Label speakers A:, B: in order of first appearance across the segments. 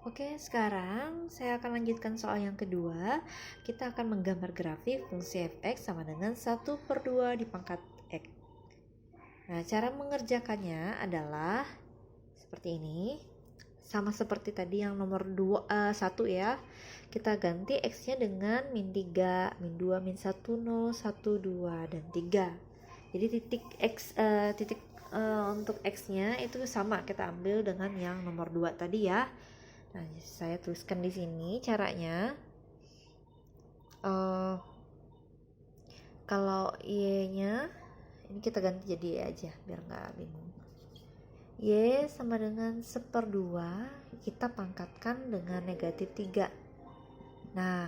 A: Oke, sekarang saya akan lanjutkan soal yang kedua. Kita akan menggambar grafik fungsi fx sama dengan 1/2 di pangkat x. Nah, cara mengerjakannya adalah seperti ini. Sama seperti tadi yang nomor 1 ya. Kita ganti x-nya dengan min 3, min 2, min 1, 0, 1, 2, dan 3. Jadi untuk x-nya itu sama kita ambil dengan yang nomor 2 tadi ya. Nah, saya tuliskan di sini caranya. Kalau y-nya ini kita ganti jadi y aja biar nggak bingung. Y sama dengan 1/2, kita pangkatkan dengan negatif 3. Nah,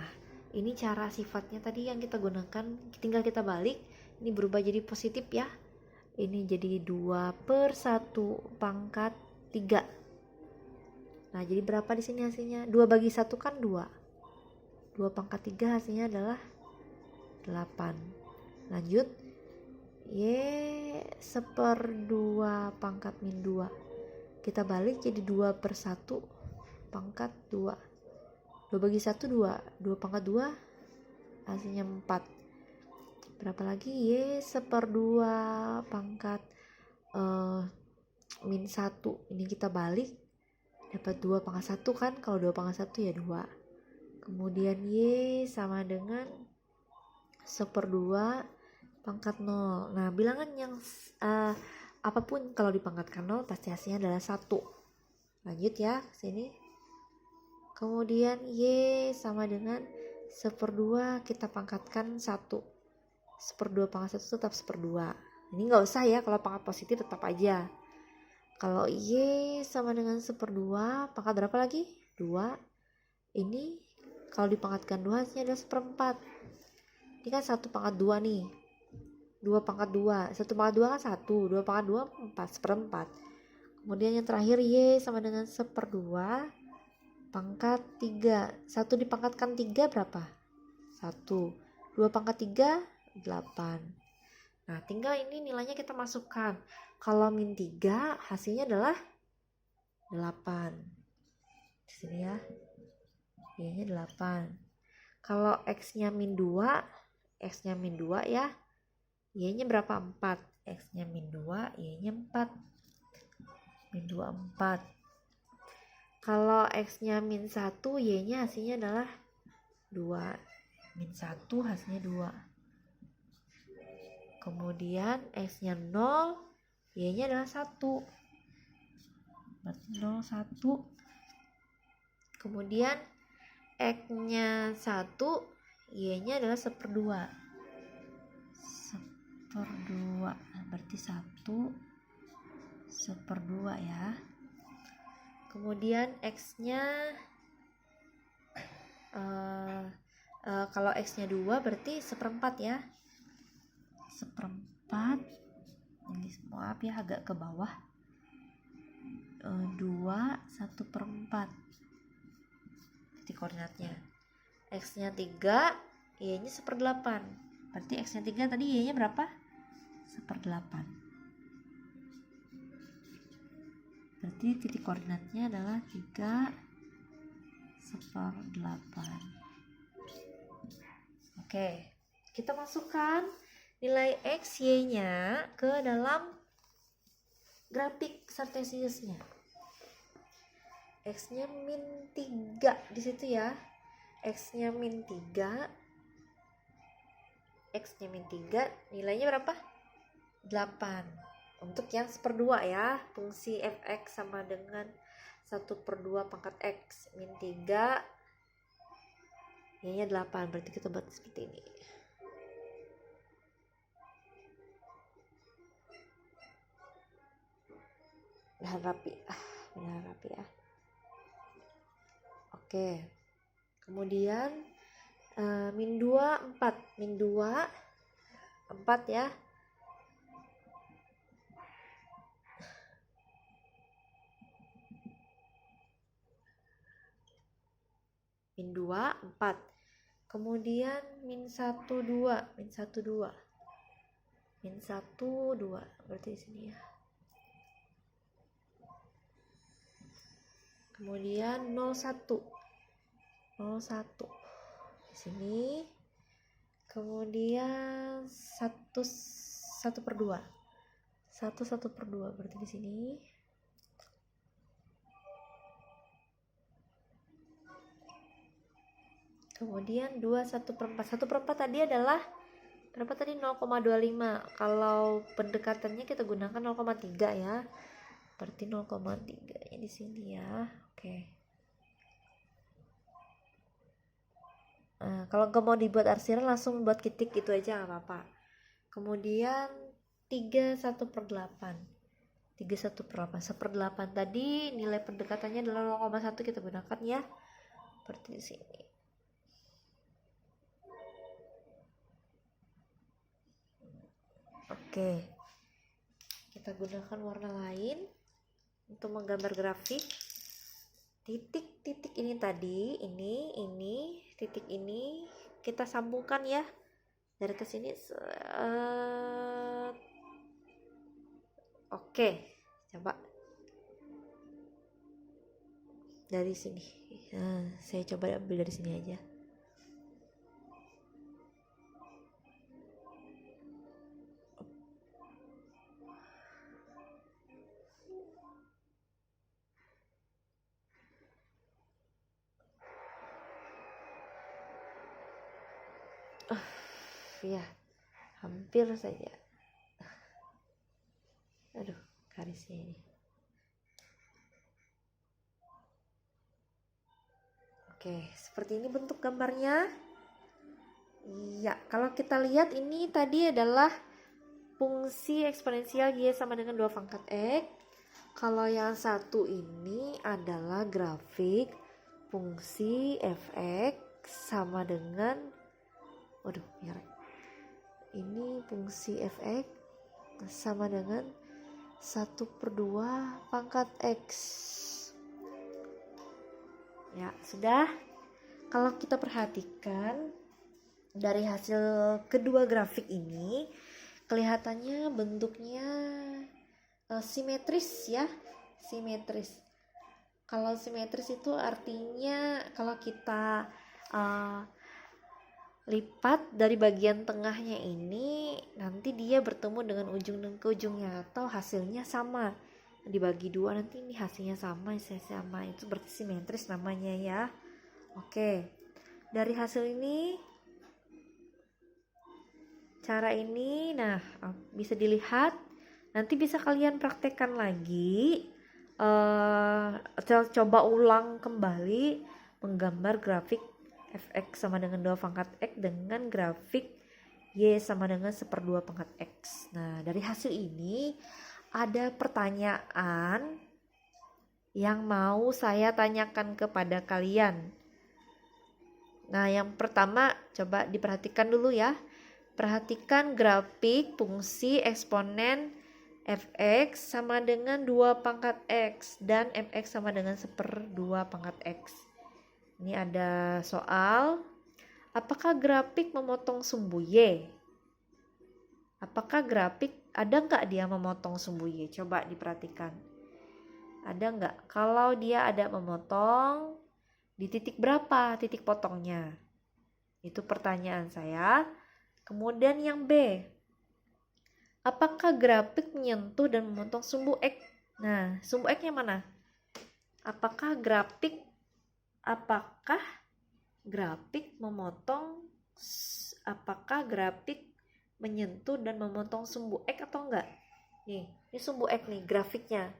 A: ini cara sifatnya tadi yang kita gunakan, tinggal kita balik. Ini berubah jadi positif ya. Ini jadi 2/1 pangkat 3. Nah, jadi berapa di sini hasilnya? 2 bagi 1 kan 2. 2 pangkat 3 hasilnya adalah 8. Lanjut. Y 1/2 pangkat min 2. Kita balik jadi 2/1 pangkat 2. 2 bagi 1 2. 2 pangkat 2 hasilnya 4. Berapa lagi? Y 1/2 pangkat min 1. Ini kita balik dapat 2 pangkat 1 kan, kalau 2 pangkat 1 ya 2. Kemudian Y sama dengan 1/2 pangkat 0. Nah, bilangan yang apapun kalau dipangkatkan 0 pasti hasilnya adalah 1. Lanjut ya ke sini. Kemudian Y sama dengan 1/2 kita pangkatkan 1. 1/2 pangkat 1 tetap 1/2. Ini nggak usah ya, kalau pangkat positif tetap aja. Kalau Y sama dengan 1/2 pangkat berapa lagi? 2. Ini kalau dipangkatkan 2 hasilnya adalah 1/4. Ini kan 1 pangkat 2 nih. 2 pangkat 2. 1 pangkat 2 kan 1. 2 pangkat 2 4. 1/4. Kemudian yang terakhir Y sama dengan 1/2 pangkat 3. 1 dipangkatkan 3 berapa? 1. 2 pangkat 3 8. Nah, tinggal ini nilainya kita masukkan. Kalau min 3 hasilnya adalah 8. Di sini ya. Y-nya 8. Kalau x-nya min 2, x-nya min 2 ya. Y-nya berapa? 4. X-nya min 2, Y-nya 4. Min 2 4. Kalau x-nya min 1, Y-nya hasilnya adalah 2. Min 1 hasilnya 2. Kemudian x-nya 0, Y-nya adalah 1. Berarti 0, 1. Kemudian x-nya 1, Y-nya adalah 1/2. 1/2. Berarti 1 1/2 ya. Kemudian x-nya kalau x-nya 2 berarti 1/4 ya. 1/4. Ini maaf ya agak ke bawah. 2 1/4. Titik koordinatnya. X-nya 3, Y-nya 1/8. Berarti x-nya 3 tadi Y-nya berapa? 1/8. Berarti titik koordinatnya adalah 3 1/8. Oke, kita masukkan nilai x, y-nya ke dalam grafik kartesiusnya. X-nya min 3 di situ ya. X-nya min 3. X-nya min 3, nilainya berapa? 8. Untuk yang 1/2 ya. Fungsi fx sama dengan 1/2 pangkat x min 3, y-nya 8. Berarti kita buat seperti ini. Udah rapi ya. Oke. Kemudian min 2 4. Min 2 4 ya. Min 2 4. Kemudian min 1 2. Min 1 2. Min 1 2. Berarti di sini ya. kemudian 01 di sini, kemudian 1/2 berarti di sini, kemudian 2 1/4 tadi adalah berapa tadi? 0,25. Kalau pendekatannya kita gunakan 0,3 ya, berarti 0,3 nya di sini ya. Oke. Nah, kalau nggak mau dibuat arsiran langsung buat titik gitu aja nggak apa-apa. Kemudian 31/8 1/8 tadi nilai pendekatannya adalah 0,1, kita gunakan ya seperti di sini. Oke, kita gunakan warna lain untuk menggambar grafik. Titik-titik ini tadi, ini titik ini kita sambungkan ya dari ke sini. Oke, coba dari sini. Nah, saya coba ambil dari sini aja. Ya, hampir saja. Aduh, garisnya ini. Oke, seperti ini bentuk gambarnya. Iya, kalau kita lihat ini tadi adalah fungsi eksponensial Y sama dengan 2 pangkat X. Kalau yang satu ini adalah grafik fungsi fx sama dengan, waduh, merek. Ini fungsi fx sama dengan 1/2 pangkat X. Ya, sudah. Kalau kita perhatikan dari hasil kedua grafik ini, kelihatannya bentuknya simetris ya, simetris. Kalau simetris itu artinya kalau kita lipat dari bagian tengahnya ini, nanti dia bertemu dengan ujung ke ujungnya atau hasilnya sama, dibagi 2 nanti ini hasilnya sama, itu berarti simetris namanya ya. Oke, dari hasil ini, cara ini, nah bisa dilihat. Nanti bisa kalian praktekkan lagi, coba ulang kembali menggambar grafik fx sama dengan 2 pangkat x dengan grafik y sama dengan 1/2 pangkat x. Nah, dari hasil ini ada pertanyaan yang mau saya tanyakan kepada kalian. Nah, yang pertama coba diperhatikan dulu ya. Perhatikan grafik fungsi eksponen fx sama dengan 2 pangkat x dan fx sama dengan 1/2 pangkat x. Ini ada soal, apakah grafik memotong sumbu y? Apakah grafik, ada nggak dia memotong sumbu y? Coba diperhatikan. Ada nggak? Kalau dia ada memotong, di titik berapa titik potongnya? Itu pertanyaan saya. Kemudian yang B, apakah grafik menyentuh dan memotong sumbu X? Nah, sumbu X-nya mana? Apakah grafik memotong, apakah grafik menyentuh dan memotong sumbu X atau enggak? Nih, ini sumbu X nih, grafiknya.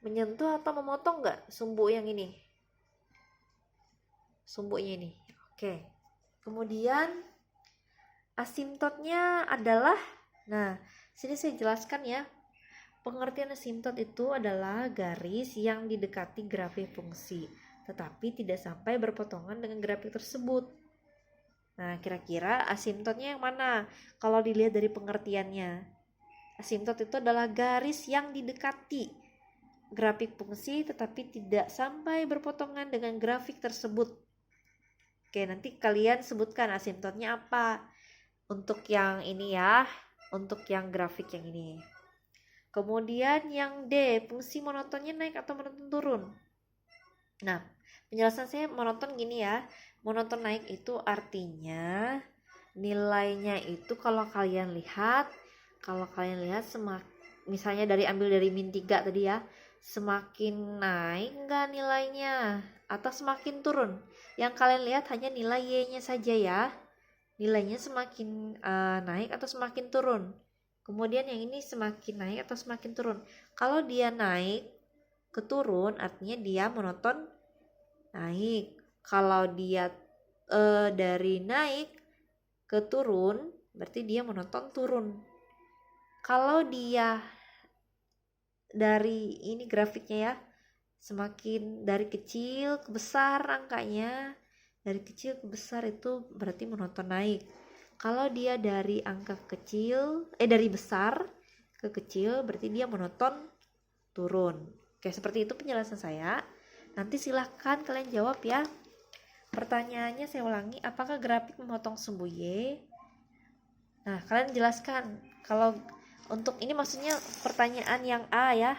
A: Menyentuh atau memotong enggak sumbu yang ini? Sumbunya ini. Oke. Kemudian asimptotnya adalah, nah, sini saya jelaskan ya. Pengertian asimptot itu adalah garis yang didekati grafik fungsi, tetapi tidak sampai berpotongan dengan grafik tersebut. Nah, kira-kira asimptotnya yang mana? Kalau dilihat dari pengertiannya, asimptot itu adalah garis yang didekati grafik fungsi, tetapi tidak sampai berpotongan dengan grafik tersebut. Oke, nanti kalian sebutkan asimptotnya apa. Untuk yang ini ya, untuk yang grafik yang ini. Kemudian yang D, fungsi monotonnya naik atau monoton turun? Nah, penjelasan saya monoton gini ya. Monoton naik itu artinya nilainya itu kalau kalian lihat misalnya ambil dari min 3 tadi ya, semakin naik enggak nilainya atau semakin turun. Yang kalian lihat hanya nilai Y-nya saja ya. Nilainya semakin naik atau semakin turun. Kemudian yang ini semakin naik atau semakin turun. Kalau dia naik ke turun artinya dia monoton naik. Kalau dia dari naik ke turun berarti dia monoton turun. Kalau dia dari ini grafiknya ya, semakin dari kecil ke besar angkanya, dari kecil ke besar itu berarti monoton naik. Kalau dia dari angka kecil dari besar ke kecil berarti dia monoton turun. Oke, seperti itu penjelasan saya. Nanti silahkan kalian jawab ya. Pertanyaannya saya ulangi, apakah grafik memotong sumbu Y? Nah, kalian jelaskan. Kalau untuk ini maksudnya pertanyaan yang A ya.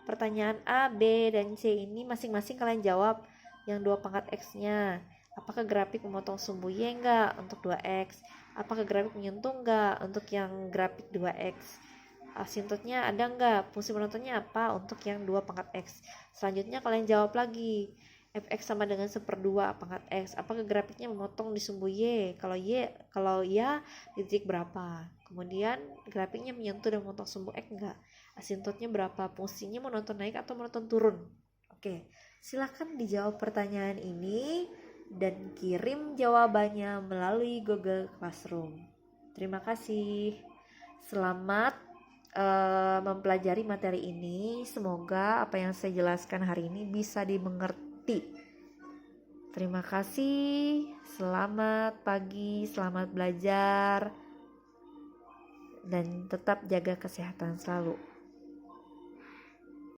A: Pertanyaan A, B, dan C ini masing-masing kalian jawab yang 2 pangkat X-nya. Apakah grafik memotong sumbu Y enggak untuk 2X? Apakah grafik menyentuh enggak untuk yang grafik 2X? Asintotnya ada enggak? Fungsi monotonnya apa untuk yang 2 pangkat X? Selanjutnya kalian jawab lagi. Fx sama dengan 1/2 pangkat X. Apakah grafiknya memotong di sumbu Y? Kalau ya, di titik berapa? Kemudian grafiknya menyentuh dan memotong sumbu X enggak? Asintotnya berapa? Fungsinya monoton naik atau monoton turun? Oke, silahkan dijawab pertanyaan ini dan kirim jawabannya melalui Google Classroom. Terima kasih. Selamat mempelajari materi ini. Semoga apa yang saya jelaskan hari ini bisa dimengerti. Terima kasih. Selamat pagi, selamat belajar, dan tetap jaga kesehatan selalu.